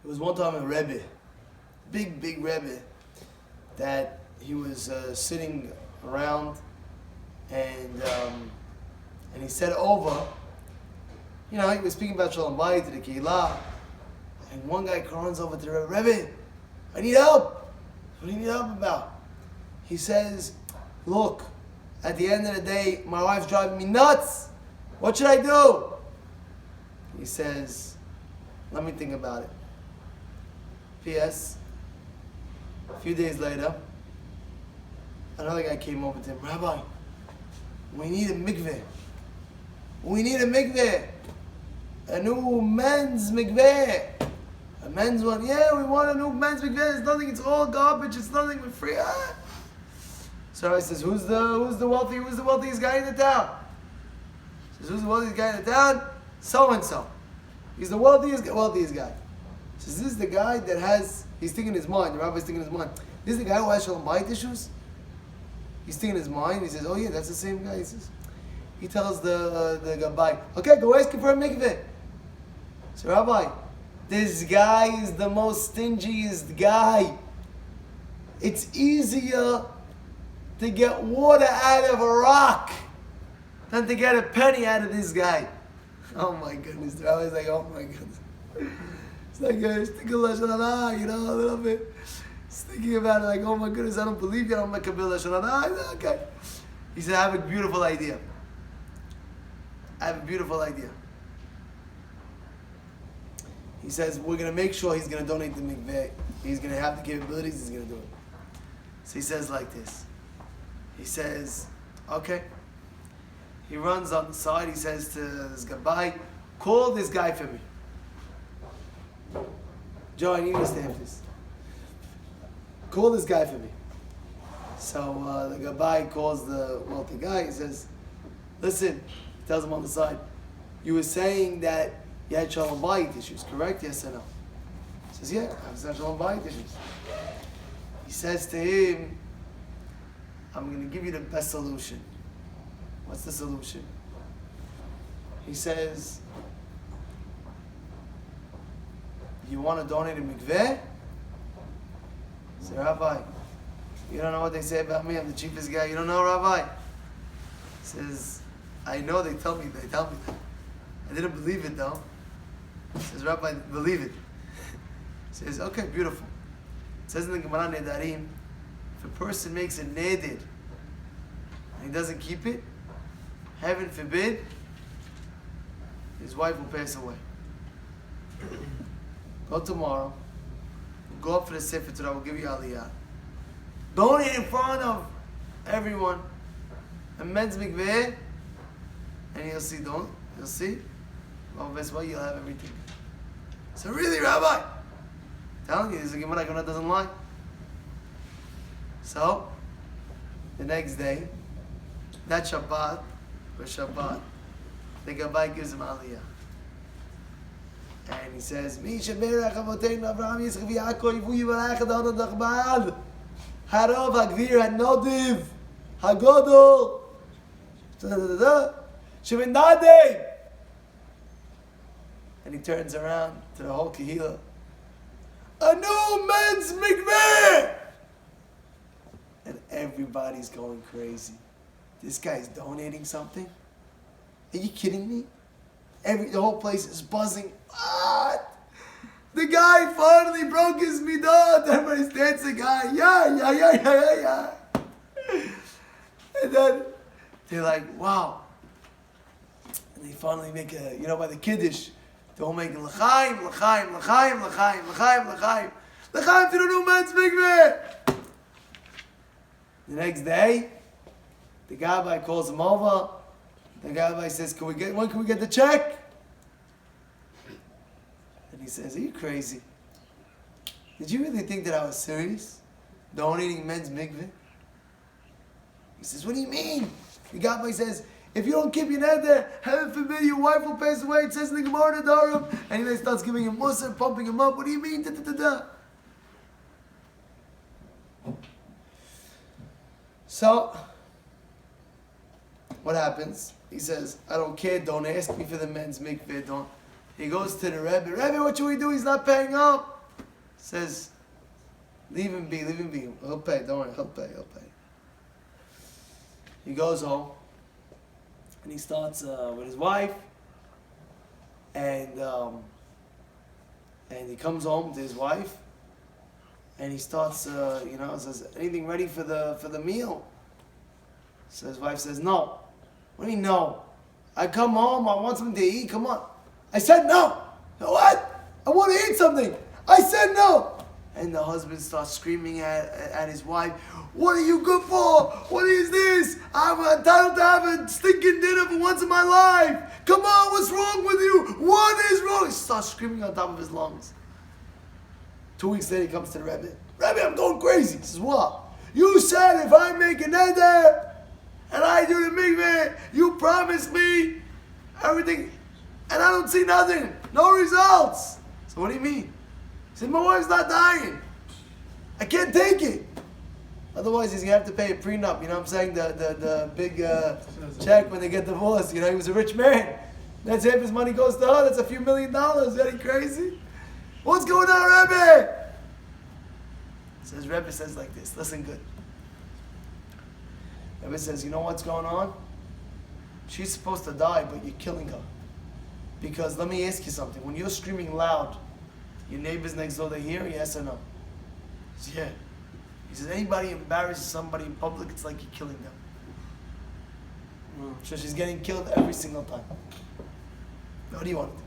There was one time a Rebbe, big Rebbe, that he was sitting around and he said over, he was speaking about Shalom Bayit to the Keilah, and one guy runs over to the Rebbe, I need help. What do you need help about? He says, look, at the end of the day, my wife's driving me nuts. What should I do? He says, let me think about it. P.S. A few days later, another guy came over to him, Rabbi, we need a mikveh. We need a mikveh. A new men's mikveh. A men's one. Yeah, we want a new men's mikveh. It's nothing, it's all garbage, it's nothing, we're free. So I says, who's the wealthiest guy in the town? He says, who's the wealthiest guy in the town? So and so. He's the wealthiest guy. He says, this is the guy that he's thinking in his mind, the rabbi's thinking in his mind, this is the guy who has Shalom Bayit issues? He's thinking in his mind, he says, oh yeah, that's the same guy. He tells the Gabbai, okay, go ask him for a mikveh. So Rabbi, this guy is the most stingiest guy. It's easier to get water out of a rock than to get a penny out of this guy. Oh my goodness. The rabbi's like, oh my goodness. It's like a little bit. He's thinking about it like, oh my goodness, I don't believe you, I don't make a bill of Shana. Okay. He said, I have a beautiful idea. He says, we're going to make sure he's going to donate the mikveh. He's going to have the capabilities, he's going to do it. So he says like this. He says, okay. He runs on the side, he says to this guy, call this guy for me. Joe, I need you to stamp this. Call this guy for me. So the Gabbai calls the wealthy guy. He says, listen, he tells him on the side, you were saying that you had Shalom Bayit issues, correct? Yes or no? He says, yeah, I have Shalom Bayit issues. He says to him, I'm going to give you the best solution. What's the solution? He says, you want to donate a mikveh? I said, Rabbi, you don't know what they say about me. I'm the cheapest guy. You don't know, Rabbi? He says, I know, they tell me that. I didn't believe it though. He says, Rabbi, believe it. He says, okay, beautiful. It says in the Gemara Nedarim, if a person makes a neder and he doesn't keep it, heaven forbid, his wife will pass away. Go tomorrow. Go up for the Sefer Torah, we'll give you Aliyah. Donate in front of everyone. A men's mikveh, and you'll see, you'll see. Well, that's why you'll have everything. So really, Rabbi, telling you, this is a Gemara that doesn't lie. So, the next day, that Shabbat, the Gabbai gives him Aliyah. And he says, Mi sheberach avoteinu Avraham Yitzchak v'Yaakov Yivu Yivarach Adon Adachbad Harov Hagvir Hanodiv Hagodol Sheminadeh. And he turns around to the whole Kehillah. A new men's mikveh! And everybody's going crazy. This guy's donating something? Are you kidding me? The whole place is buzzing. What? The guy finally broke his midot. Everybody's dancing. Yeah. And then they're like, wow. And they finally make by the Kiddush, they're all making l'chaim to the new men's mikveh. The next day, the Gabbai calls him over. The Gabbai says, when can we get the check? And he says, are you crazy? Did you really think that I was serious? Donating men's mikveh? He says, what do you mean? The Gabbai says, if you don't keep your neder, heaven forbid your wife will pass away. It says in the Gemara Nedarim. And he starts giving him mussar, pumping him up. What do you mean? So, what happens? He says, I don't care, don't ask me for the men's mikveh, don't. He goes to the Rebbe. Rebbe, what should we do? He's not paying up. Says, leave him be. He'll pay. Don't worry. He'll pay. He goes home. And he starts with his wife. And he comes home to his wife. And he starts, says, anything ready for the meal? So his wife says, no. What do you mean no? I come home, I want something to eat, come on. I said no. What? I want to eat something. I said no. And the husband starts screaming at his wife, what are you good for? What is this? I'm entitled to have a stinking dinner for once in my life. Come on, what's wrong with you? What is wrong? He starts screaming on top of his lungs. 2 weeks later, he comes to the Rebbe. Rebbe, I'm going crazy. He says, what? You said if I make an eder and I do the mikveh, you promised me everything, and I don't see nothing. No results. So what do you mean? He said, my wife's not dying. I can't take it. Otherwise, he's going to have to pay a prenup. You know what I'm saying? The big check when they get divorced. You know, he was a rich man. That's half his money goes to her. That's a few $1 million. Is that crazy? What's going on, Rebbe? Says Rebbe says like this. Listen good. Rebbe says, you know what's going on? She's supposed to die, but you're killing her. Because let me ask you something. When you're screaming loud, your neighbors next door, they hear? Yes or no? He says, yeah. He says, anybody embarrasses somebody in public, it's like you're killing them. So she's getting killed every single time. What do you want to do?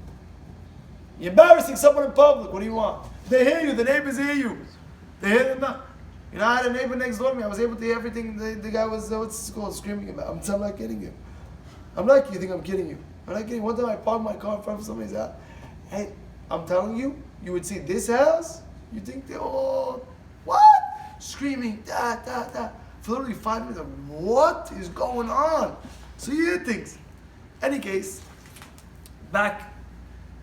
You're embarrassing someone in public. What do you want? They hear you. The neighbors hear you. They hear them now. You know, I had a neighbor next door to me. I was able to hear everything the guy was, what's it called, screaming about. I'm not kidding you. I'm not kidding. You think I'm kidding you. I'm not kidding. One time I parked my car in front of somebody's house. Hey, I'm telling you, you would see this house. You think they're all, what? Screaming, da. For literally 5 minutes, what is going on? So you hear things. Any case, back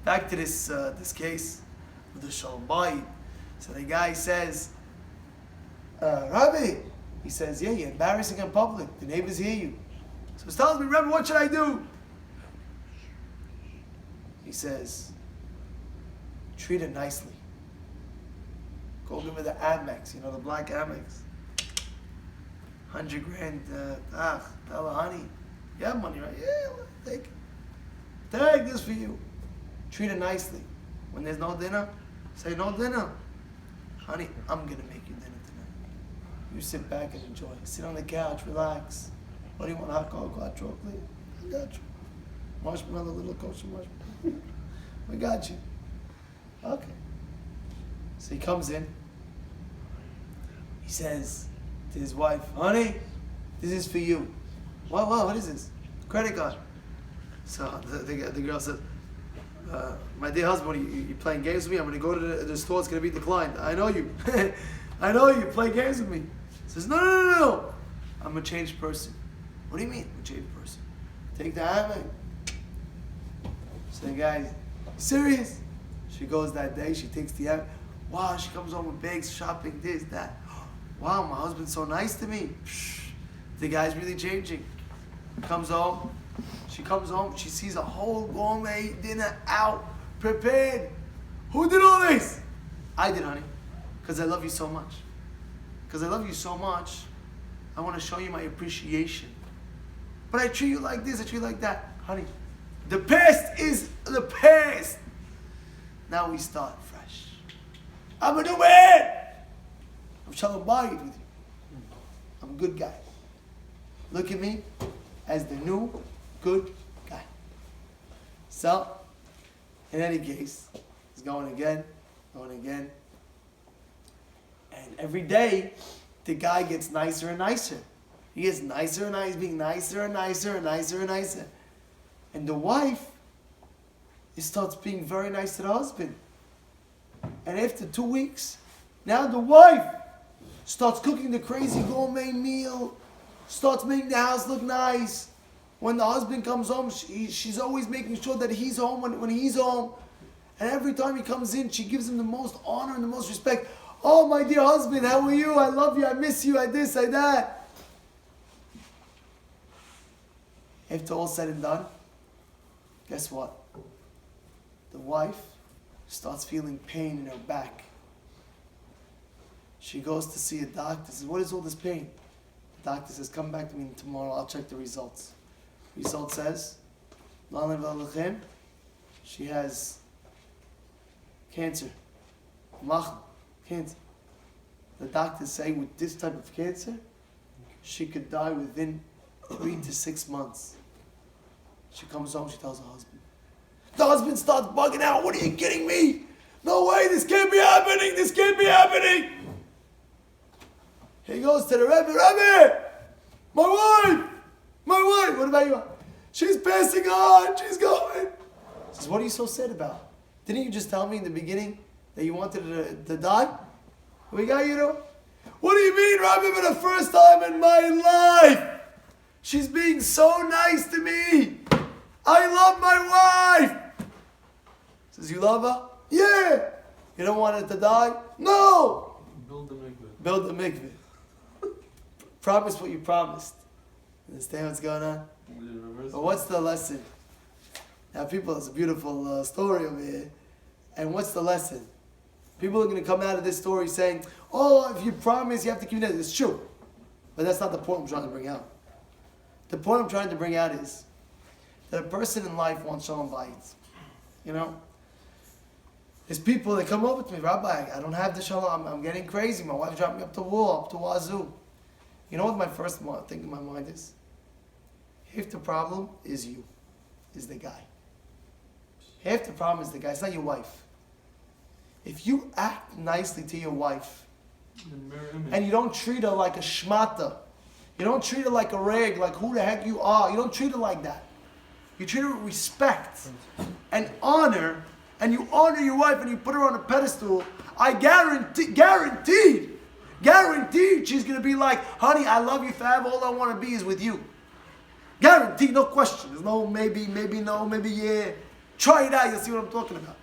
to this case with the Shalom Bayit. So the guy says, Rabbi, he says, yeah, you're embarrassing in public. The neighbors hear you. So he tells me, Rabbi, what should I do? He says, treat her nicely. Go give her the Amex, you know, the black Amex. 100 grand, tell her, honey, you have money, right? Yeah, take it. Take this for you. Treat her nicely. When there's no dinner, say no dinner. Honey, I'm going to make you dinner tonight. You sit back and enjoy. Sit on the couch, relax. What do you want, hot cocoa, hot chocolate? I got you. Marshmallow, little kosher marshmallow. We got you. Okay. So he comes in. He says to his wife, honey, this is for you. What is this? Credit card. So the girl says, my dear husband, you playing games with me? I'm going to go to the store. It's going to be declined. I know you. I know you. Play games with me. He says, no. I'm a changed person. What do you mean, a changed person? Take the hammer. So the guy, serious? She goes that day. She takes the hammer. Wow, she comes home with bags, shopping, this, that. Wow, my husband's so nice to me. The guy's really changing. Comes home. She comes home, she sees a whole gourmet dinner out, prepared. Who did all this? I did, honey, because I love you so much. Because I love you so much, I want to show you my appreciation. But I treat you like this, I treat you like that. Honey, the past is the past. Now we start fresh. I'm a new man. I'm Shalom Bayit with you. I'm a good guy. Look at me as the new good guy. So, in any case, he's going again. And every day, the guy gets nicer and nicer. He gets nicer and nicer, being nicer and nicer. And the wife, starts being very nice to the husband. And after 2 weeks, now the wife starts cooking the crazy gourmet meal, starts making the house look nice. When the husband comes home, she's always making sure that he's home when he's home. And every time he comes in, she gives him the most honor and the most respect. Oh, my dear husband, how are you? I love you. I miss you. I this, I that. After all said and done, guess what? The wife starts feeling pain in her back. She goes to see a doctor, says, what is all this pain? The doctor says, come back to me tomorrow, I'll check the results. Result says, she has cancer. Cancer. The doctors say with this type of cancer, she could die within 3 to 6 months. She comes home, she tells her husband. The husband starts bugging out. What are you kidding me? No way, this can't be happening. This can't be happening. He goes to the Rebbe. Rebbe, my wife. What about you? She's passing on. She's going. He says, what are you so sad about? Didn't you just tell me in the beginning that you wanted to die? We got you to. What do you mean, Rabbi? For the first time in my life, she's being so nice to me. I love my wife. He says, you love her? Yeah. You don't want her to die? No. Build a mikveh. Promise what you promised. Understand what's going on? But what's the lesson? Now, people, it's a beautiful story over here. And what's the lesson? People are going to come out of this story saying, oh, if you promise, you have to keep it. It's true. But that's not the point I'm trying to bring out. The point I'm trying to bring out is that a person in life wants Shalom Bayit. You know? There's people that come over to me, Rabbi, I don't have the Shalom. I'm getting crazy. My wife dropped me up the wall, up to Wazoo. You know what my first thing in my mind is? Half the problem is you, is the guy. Half the problem is the guy. It's not your wife. If you act nicely to your wife, and you don't treat her like a shmata, you don't treat her like a rag, like who the heck you are, you don't treat her like that. You treat her with respect and honor, and you honor your wife and you put her on a pedestal, I guaranteed she's going to be like, honey, I love you forever, all I want to be is with you. Guaranteed, no question. There's no maybe no, maybe yeah. Try it out, you'll see what I'm talking about.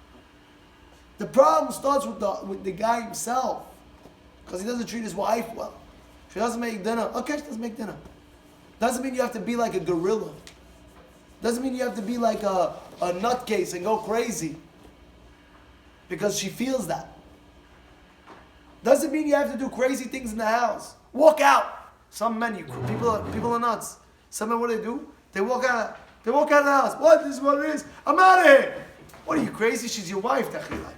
The problem starts with the guy himself, because he doesn't treat his wife well. She doesn't make dinner. Okay, she doesn't make dinner. Doesn't mean you have to be like a gorilla. Doesn't mean you have to be like a nutcase and go crazy because she feels that. Doesn't mean you have to do crazy things in the house. Walk out. Some men, people are nuts. Some men, what do? They walk out of the house. What? This is what it is. I'm out of here. What are you, crazy? She's your wife, Tachilai.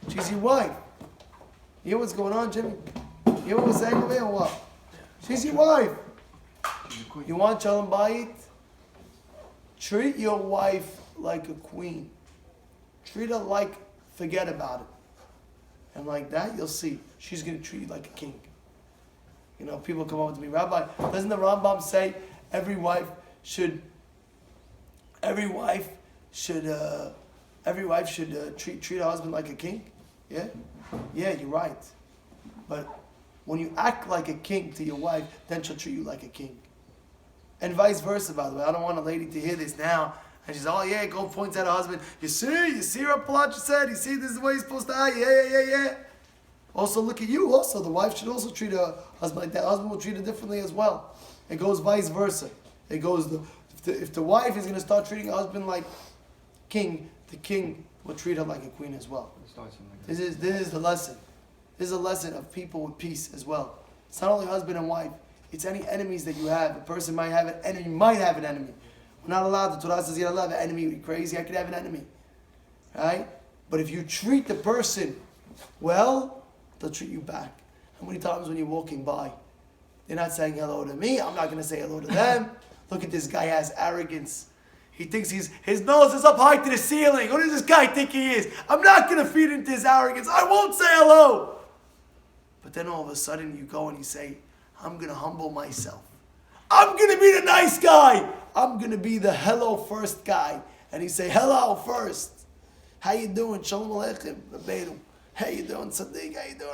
She's your wife. You know what's going on, Jimmy? You know what we're saying over here or what? She's your wife. You want Shalom Bayit? Treat your wife like a queen. Treat her like, forget about it. And like that, you'll see, she's going to treat you like a king. You know, people come over to me, Rabbi, doesn't the Rambam say every wife should treat her husband like a king? Yeah? Yeah, you're right. But when you act like a king to your wife, then she'll treat you like a king. And vice versa, by the way. I don't want a lady to hear this now. And she's, oh yeah, go point at her husband. You see Rabbi Palacci said, you see this is the way he's supposed to act. Yeah. Also look at you. Also, the wife should also treat her husband like that. The husband will treat her differently as well. It goes vice versa. It goes, if the wife is going to start treating her husband like king, the king will treat her like a queen as well. This is the lesson. This is a lesson of people with peace as well. It's not only husband and wife. It's any enemies that you have. A person might have an enemy. We're not allowed. The Torah says you're not allowed to have an enemy. Are you crazy? I could have an enemy. Right? But if you treat the person well, they'll treat you back. How many times when you're walking by, they're not saying hello to me, I'm not going to say hello to them. Look at this guy, has arrogance. He thinks his nose is up high to the ceiling. Who does this guy think he is? I'm not going to feed into his arrogance. I won't say hello. But then all of a sudden you go and you say, I'm going to humble myself. I'm going to be the nice guy. I'm going to be the hello first guy. And he say, hello first. How you doing? Shalom Aleichem. How you doing, Sadiq? How you doing?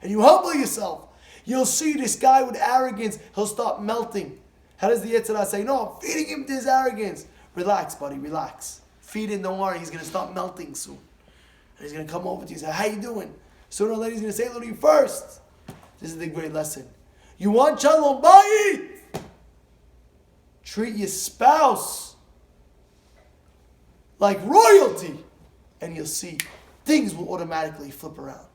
And you humble yourself. You'll see this guy with arrogance. He'll start melting. How does the Yetzirah say? No, I'm feeding him to his arrogance. Relax, buddy, relax. Feed him, don't worry. He's going to start melting soon. And he's going to come over to you and say, how you doing? Sooner or later he's going to say hello to you first. This is the great lesson. You want Shalom Bayit? Treat your spouse like royalty. and you'll see things will automatically flip around.